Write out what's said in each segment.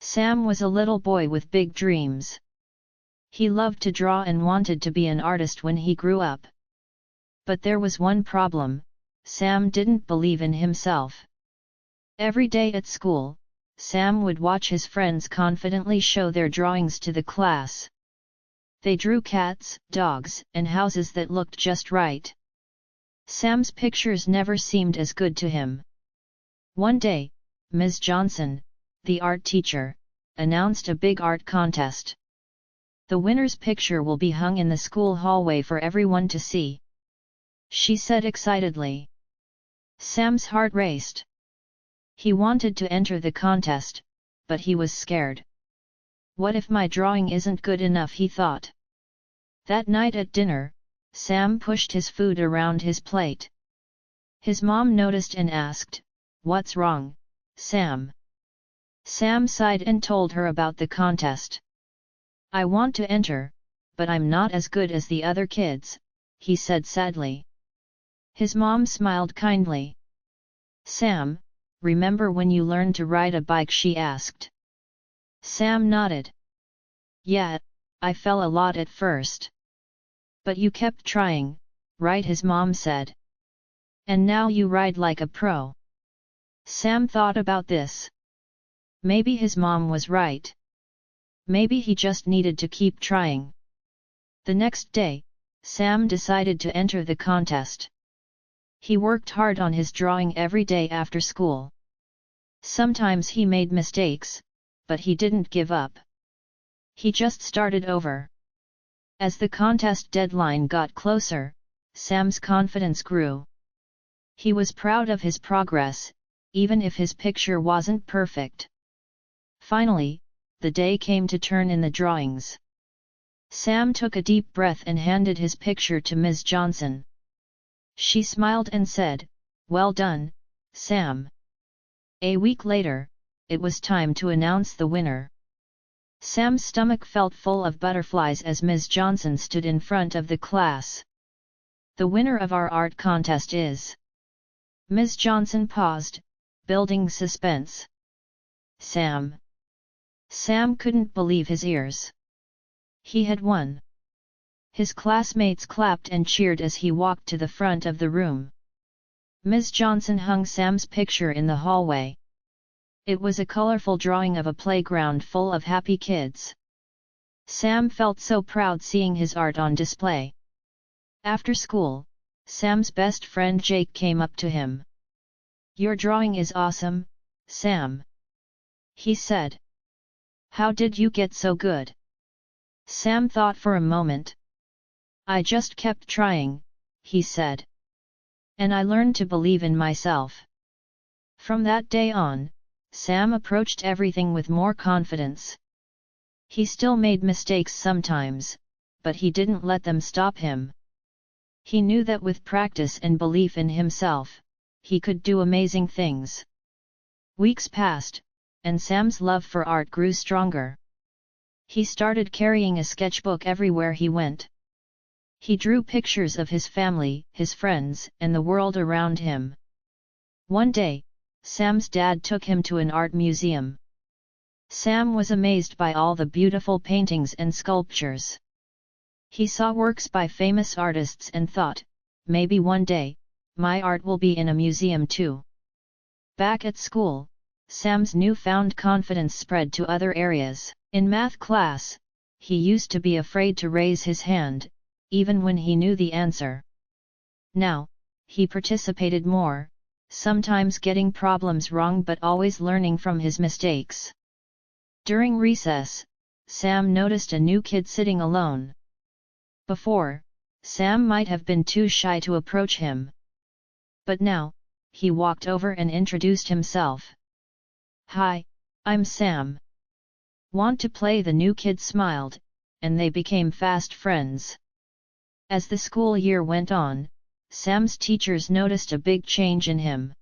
Sam was a little boy with big dreams. He loved to draw and wanted to be an artist when he grew up. But there was one problem: Sam didn't believe in himself. Every day at school, Sam would watch his friends confidently show their drawings to the class. They drew cats, dogs, and houses that looked just right. Sam's pictures never seemed as good to him. One day, Ms. Johnson, the art teacher, announced a big art contest. The winner's picture will be hung in the school hallway for everyone to see, she said excitedly. Sam's heart raced. He wanted to enter the contest, but he was scared. What if my drawing isn't good enough, he thought. That night at dinner, Sam pushed his food around his plate. His mom noticed and asked, "What's wrong, Sam?" Sam sighed and told her about the contest. "I want to enter, but I'm not as good as the other kids," he said sadly. His mom smiled kindly. "Sam, remember when you learned to ride a bike?" she asked. Sam nodded. "Yeah, I fell a lot at first. But you kept trying, right?" his mom said. "And now you ride like a pro." Sam thought about this. Maybe his mom was right. Maybe he just needed to keep trying. The next day, Sam decided to enter the contest. He worked hard on his drawing every day after school. Sometimes he made mistakes, but he didn't give up. He just started over. As the contest deadline got closer, Sam's confidence grew. He was proud of his progress, even if his picture wasn't perfect. Finally, the day came to turn in the drawings. Sam took a deep breath and handed his picture to Ms. Johnson. She smiled and said, "Well done, Sam." A week later, it was time to announce the winner. Sam's stomach felt full of butterflies as Ms. Johnson stood in front of the class. "The winner of our art contest is..." Ms. Johnson paused, building suspense. "Sam." Sam couldn't believe his ears. He had won. His classmates clapped and cheered as he walked to the front of the room. Ms. Johnson hung Sam's picture in the hallway. It was a colorful drawing of a playground full of happy kids. Sam felt so proud seeing his art on display. After school, Sam's best friend Jake came up to him. "Your drawing is awesome, Sam," he said. "How did you get so good?" Sam thought for a moment. "I just kept trying," he said. "And I learned to believe in myself." From that day on, Sam approached everything with more confidence. He still made mistakes sometimes, but he didn't let them stop him. He knew that with practice and belief in himself, he could do amazing things. Weeks passed, and Sam's love for art grew stronger. He started carrying a sketchbook everywhere he went. He drew pictures of his family, his friends, and the world around him. One day, Sam's dad took him to an art museum. Sam was amazed by all the beautiful paintings and sculptures. He saw works by famous artists and thought, maybe one day, my art will be in a museum too. Back at school, Sam's newfound confidence spread to other areas. In math class, he used to be afraid to raise his hand, even when he knew the answer. Now, he participated more, sometimes getting problems wrong but always learning from his mistakes. During recess, Sam noticed a new kid sitting alone. Before, Sam might have been too shy to approach him. But now, he walked over and introduced himself. "Hi, I'm Sam." "Want to play?" The new kid smiled, and they became fast friends. As the school year went on, Sam's teachers noticed a big change in him.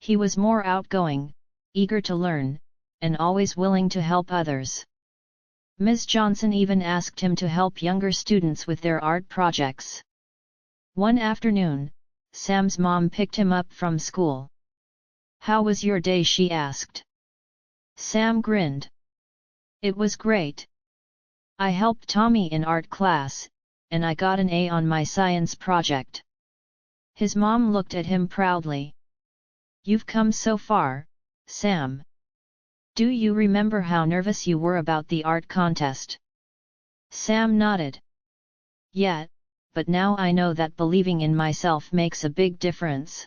He was more outgoing, eager to learn, and always willing to help others. Ms. Johnson even asked him to help younger students with their art projects. One afternoon, Sam's mom picked him up from school. "How was your day?" she asked. Sam grinned. It was great. I helped Tommy in art class, and I got an A on my science project. His mom looked at him proudly. You've come so far, Sam. Do you remember how nervous you were about the art contest? Sam nodded. Yeah, but now I know that believing in myself makes a big difference.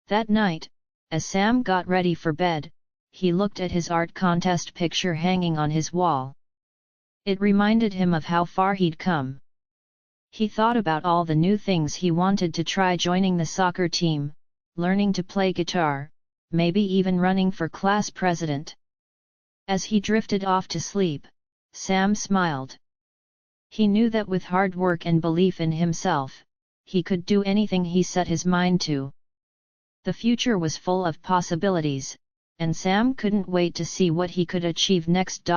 That night, as Sam got ready for bed, he looked at his art contest picture hanging on his wall. It reminded him of how far he'd come. He thought about all the new things he wanted to try, joining the soccer team, learning to play guitar, maybe even running for class president. As he drifted off to sleep, Sam smiled. He knew that with hard work and belief in himself, he could do anything he set his mind to. The future was full of possibilities, and Sam couldn't wait to see what he could achieve next.